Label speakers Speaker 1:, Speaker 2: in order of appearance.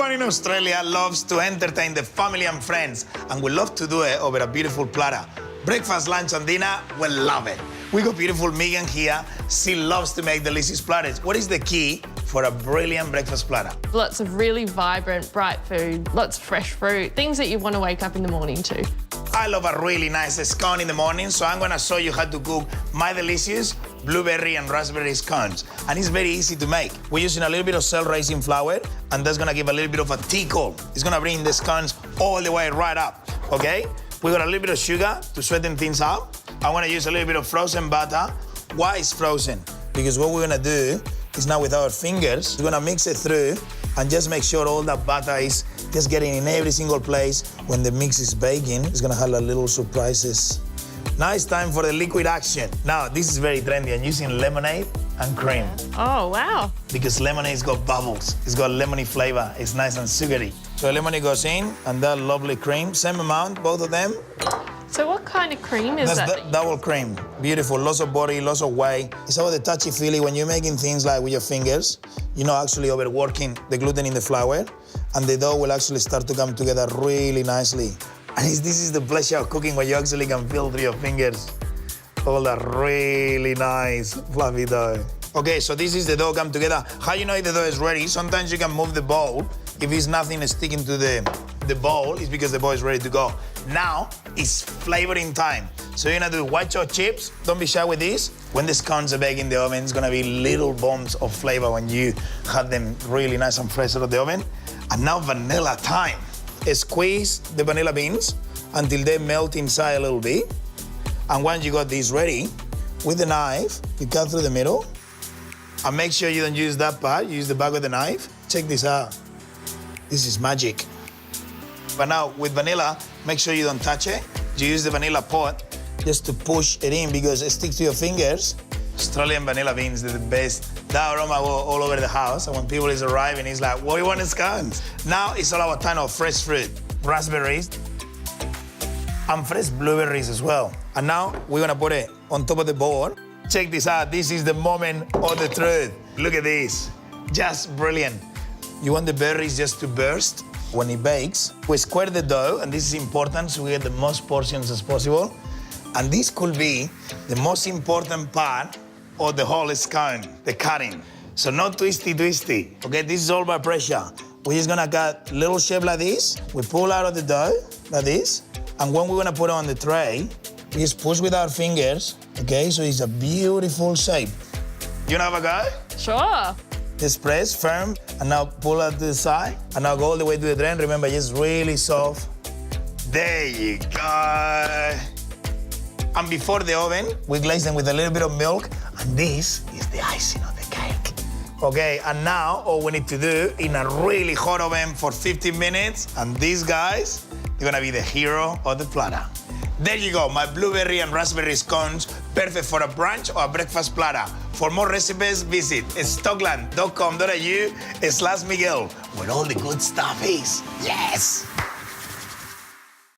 Speaker 1: Everyone in Australia loves to entertain the family and friends, and we love to do it over a beautiful platter. Breakfast, lunch, and dinner, we love it. We got beautiful Megan here. She loves to make delicious platters. What is the key for a brilliant breakfast platter?
Speaker 2: Lots of really vibrant, bright food, lots of fresh fruit, things that you want to wake up in the morning to.
Speaker 1: I love a really nice scone in the morning, so I'm gonna show you how to cook my delicious blueberry and raspberry scones. And it's very easy to make. We're using a little bit of cell-raising flour, and that's gonna give a little bit of a tickle. It's gonna bring the scones all the way right up, okay? We got a little bit of sugar to sweeten things out. I wanna use a little bit of frozen butter. Why is frozen? Because what we're gonna do is now with our fingers, we're gonna mix it through and just make sure all that butter is just getting in every single place. When the mix is baking, it's gonna have a little surprises. Now it's time for the liquid action. Now, this is very trendy. I'm using lemonade and cream.
Speaker 2: Oh, wow.
Speaker 1: Because lemonade's got bubbles. It's got lemony flavor. It's nice and sugary. So lemonade goes in, and that lovely cream, same amount, both of them.
Speaker 2: So what kind of cream is that?
Speaker 1: That's double cream. Beautiful, lots of body, lots of weight. It's about the touchy-feely when you're making things like with your fingers, you're not actually overworking the gluten in the flour, and the dough will actually start to come together really nicely. And this is the pleasure of cooking when you actually can feel through your fingers all that really nice fluffy dough. Okay, so this is the dough come together. How you know if the dough is ready? Sometimes you can move the bowl. If it's nothing sticking to the bowl, it's because the bowl is ready to go. Now, it's flavoring time. So you're gonna do white chocolate chips. Don't be shy with this. When the scones are baked in the oven, it's gonna be little bombs of flavor when you have them really nice and fresh out of the oven. And now vanilla time. Squeeze the vanilla beans until they melt inside a little bit. And once you got this ready, with the knife, you cut through the middle. And make sure you don't use that part, you use the back of the knife. Check this out. This is magic. But now, with vanilla, make sure you don't touch it. You use the vanilla pot just to push it in because it sticks to your fingers. Australian vanilla beans, they're the best. That aroma go all over the house, and when people is arriving, it's like, what do you want in scones? Now it's all about time of fresh fruit, raspberries, and fresh blueberries as well. And now we're gonna put it on top of the board. Check this out, this is the moment of the truth. Look at this, just brilliant. You want the berries just to burst. When it bakes, we square the dough, and this is important so we get the most portions as possible. And this could be the most important part of the whole scone, the cutting. So not twisty. Okay, this is all by pressure. We're just gonna cut little shape like this. We pull out of the dough like this. And when we're gonna put it on the tray, we just push with our fingers, okay? So it's a beautiful shape. You wanna have a go?
Speaker 2: Sure.
Speaker 1: Just press firm, and now pull out to the side, and now go all the way to the drain. Remember, just really soft. There you go. And before the oven, we glaze them with a little bit of milk, and this is the icing on the cake. Okay, and now all we need to do in a really hot oven for 15 minutes, and these guys, they're gonna be the hero of the platter. There you go, my blueberry and raspberry scones, perfect for a brunch or a breakfast platter. For more recipes, visit stockland.com.au/Miguel, where all the good stuff is. Yes!